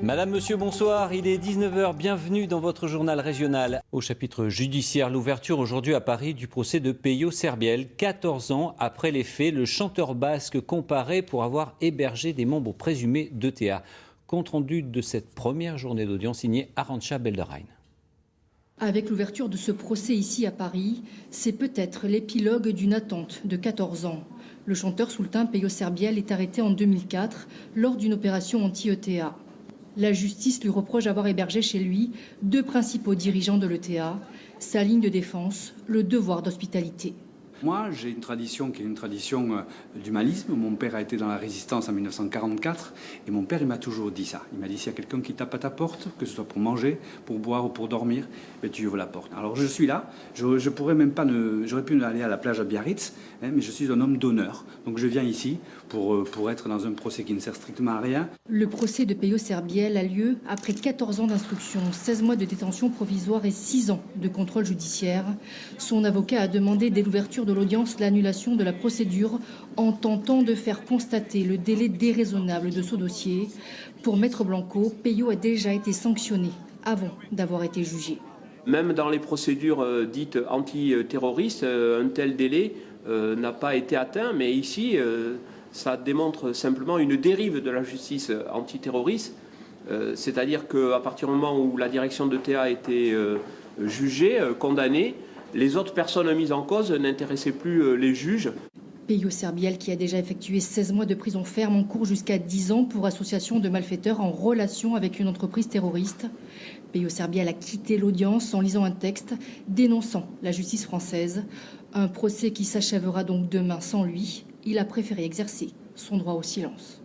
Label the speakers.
Speaker 1: Madame, monsieur, bonsoir. Il est 19h. Bienvenue dans votre journal régional. Au chapitre judiciaire, l'ouverture aujourd'hui à Paris du procès de Peyo Serbiel. 14 ans après les faits, le chanteur basque comparé pour avoir hébergé des membres présumés d'ETA. Compte rendu de cette première journée d'audience signé Arantxa Belderrain.
Speaker 2: Avec l'ouverture de ce procès ici à Paris, c'est peut-être l'épilogue d'une attente de 14 ans. Le chanteur sultan Peyo Serbiel est arrêté en 2004 lors d'une opération anti-ETA. La justice lui reproche d'avoir hébergé chez lui deux principaux dirigeants de l'ETA, sa ligne de défense, le devoir d'hospitalité.
Speaker 3: Moi, j'ai une tradition qui est une tradition d'humanisme. Mon père a été dans la résistance en 1944 et mon père, il m'a toujours dit ça. Il m'a dit, s'il y a quelqu'un qui tape à ta porte, que ce soit pour manger, pour boire ou pour dormir, ben, tu ouvres la porte. Alors je suis là, je pourrais même pas, j'aurais pu aller à la plage à Biarritz, mais je suis un homme d'honneur. Donc je viens ici pour être dans un procès qui ne sert strictement à rien.
Speaker 2: Le procès de Peyo Serbiel a lieu après 14 ans d'instruction, 16 mois de détention provisoire et 6 ans de contrôle judiciaire. Son avocat a demandé dès l'ouverture de l'audience l'annulation de la procédure en tentant de faire constater le délai déraisonnable de ce dossier. Pour Maître Blanco, Peyo a déjà été sanctionné avant d'avoir été jugé.
Speaker 4: Même dans les procédures dites antiterroristes, un tel délai n'a pas été atteint, mais ici, ça démontre simplement une dérive de la justice antiterroriste, c'est-à-dire qu'à partir du moment où la direction d'ETA a été jugée, condamnée, les autres personnes mises en cause n'intéressaient plus les juges.
Speaker 2: Peyo Serbiel, qui a déjà effectué 16 mois de prison ferme, encourt jusqu'à 10 ans pour association de malfaiteurs en relation avec une entreprise terroriste. Peyo Serbiel a quitté l'audience en lisant un texte dénonçant la justice française. Un procès qui s'achèvera donc demain sans lui. Il a préféré exercer son droit au silence.